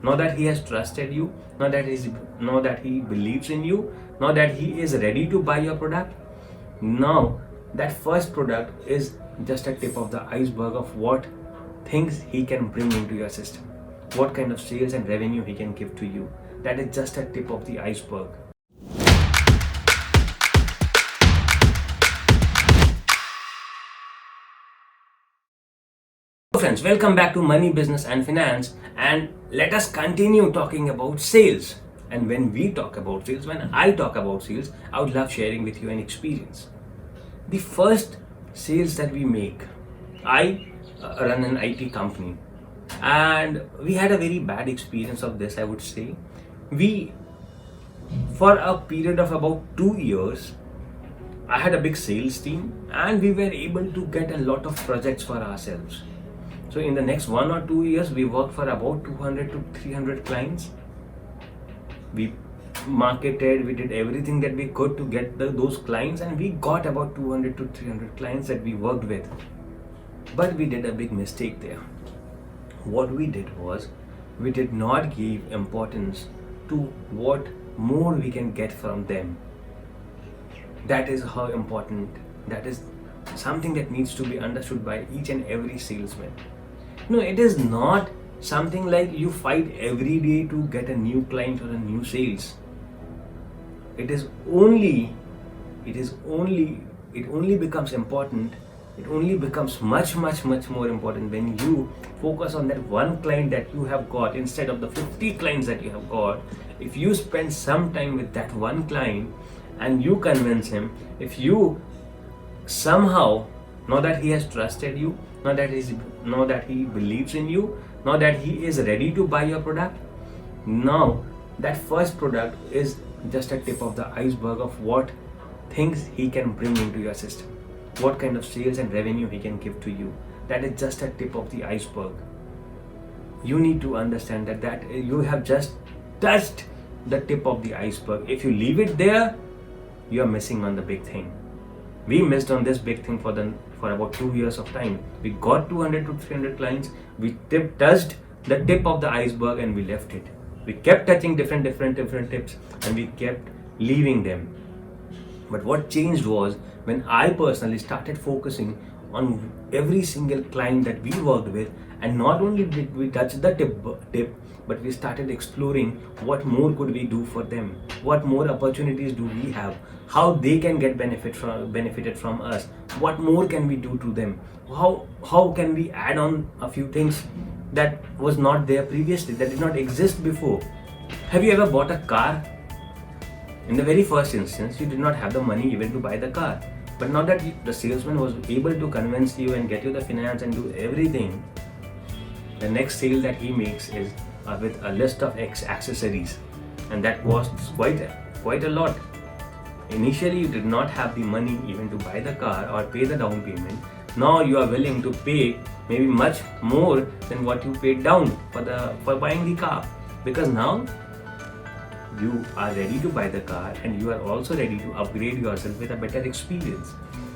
Not that he has trusted you, not that he believes in you, not that he is ready to buy your product. Now, that first product is just a tip of the iceberg of what things he can bring into your system, what kind of sales and revenue he can give to you. That is just a tip of the iceberg. Friends, welcome back to Money, Business and Finance, and let us continue talking about sales. And when we talk about sales, when I talk about sales, I would love sharing with you an experience. The first sales that we make, I run an IT company, and we had a very bad experience of this, I would say. For a period of about 2 years, I had a big sales team and we were able to get a lot of projects for ourselves. So in the next 1 or 2 years, we worked for about 200 to 300 clients. We marketed, we did everything that we could to get those clients, and we got about 200 to 300 clients that we worked with. But we did a big mistake there. What we did was, we did not give importance to what more we can get from them. That is how important, that is something that needs to be understood by each and every salesman. No, it is not something like you fight every day to get a new client or a new sales. It only becomes important, it only becomes much more important when you focus on that one client that you have got instead of the 50 clients that you have got. If you spend some time with that one client and you convince him, if you somehow, not that he has trusted you, not that he believes in you, not that he is ready to buy your product. Now, that first product is just a tip of the iceberg of what things he can bring into your system, what kind of sales and revenue he can give to you. That is just a tip of the iceberg. You need to understand that you have just touched the tip of the iceberg. If you leave it there, you are missing on the big thing. We missed on this big thing for about 2 years of time. We got 200 to 300 clients. We touched the tip of the iceberg and we left it. We kept touching different tips and we kept leaving them. But what changed was when I personally started focusing on every single client that we worked with, and not only did we touch the tip, but we started exploring what more could we do for them, what more opportunities do we have, how they can get benefited from us, what more can we do to them, how can we add on a few things that was not there previously, that did not exist before. Have you ever bought a car? In the very first instance, you did not have the money even to buy the car. But now that the salesman was able to convince you and get you the finance and do everything, the next sale that he makes is with a list of accessories, and that costs quite a lot. Initially, you did not have the money even to buy the car or pay the down payment. Now you are willing to pay maybe much more than what you paid down for buying the car, because now you are ready to buy the car and you are also ready to upgrade yourself with a better experience.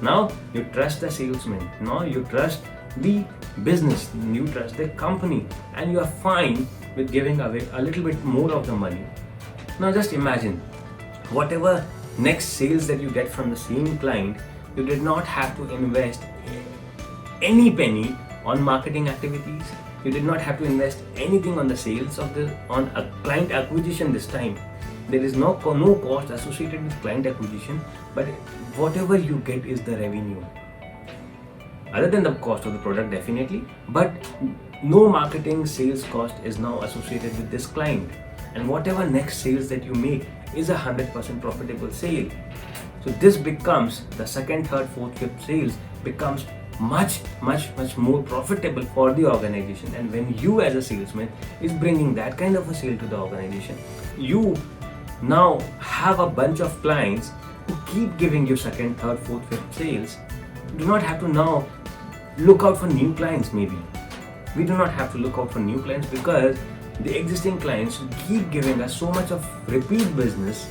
Now you trust the salesman, now you trust the business, you trust the company, and you are fine with giving away a little bit more of the money. Now just imagine, whatever next sales that you get from the same client, you did not have to invest any penny on marketing activities. You did not have to invest anything on the sales on a client acquisition this time. There is no cost associated with client acquisition, but whatever you get is the revenue. Other than the cost of the product, definitely, but no marketing sales cost is now associated with this client. And whatever next sales that you make is 100% profitable sale. So this becomes the second, third, fourth, fifth sales becomes much more profitable for the organization. And when you as a salesman is bringing that kind of a sale to the organization, you now have a bunch of clients who keep giving you second, third, fourth, fifth sales. You do not have to now look out for new clients. Maybe we do not have to look out for new clients because the existing clients keep giving us so much of repeat business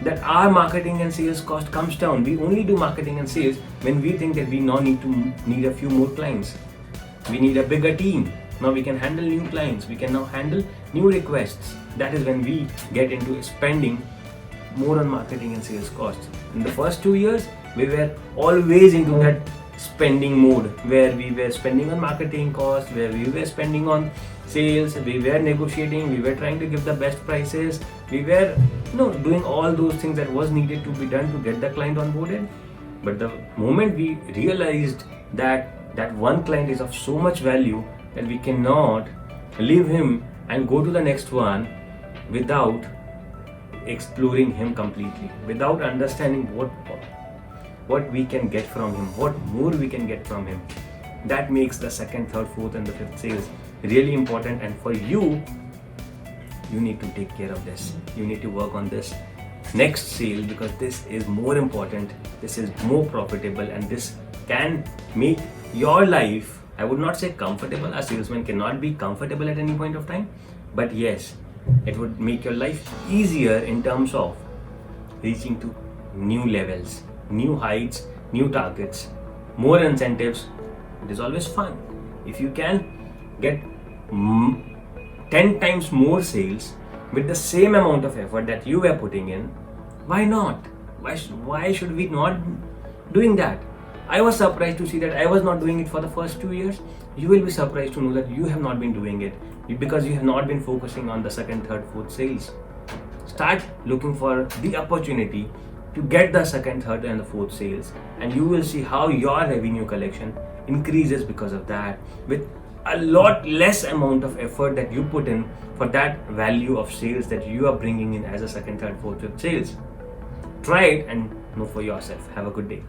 that our marketing and sales cost comes down. We only do marketing and sales when we think that we now need a few more clients. We need a bigger team. Now we can handle new clients. We can now handle new requests. That is when we get into spending more on marketing and sales costs. In the first 2 years, we were always into that spending mode where we were spending on marketing costs, where we were spending on sales, we were negotiating, we were trying to give the best prices, we were doing all those things that was needed to be done to get the client onboarded. But the moment we realized that that one client is of so much value that we cannot leave him and go to the next one without exploring him completely, without understanding what we can get from him, what more we can get from him. That makes the second, third, fourth and the fifth sales really important. And for you need to take care of this. You need to work on this next sale, because this is more important, this is more profitable, and this can make your life, I would not say comfortable. A salesman cannot be comfortable at any point of time, but yes, it would make your life easier in terms of reaching to new levels, new heights, new targets, more incentives. It is always fun. If you can get 10 times more sales with the same amount of effort that you were putting in, why not? Why should we not doing that? I was surprised to see that I was not doing it for the first 2 years. You will be surprised to know that you have not been doing it because you have not been focusing on the second, third, fourth sales. Start looking for the opportunity to get the second, third and the fourth sales, and you will see how your revenue collection increases because of that, with a lot less amount of effort that you put in for that value of sales that you are bringing in as a second, third, fourth, fifth sales. Try it and know for yourself. Have a good day.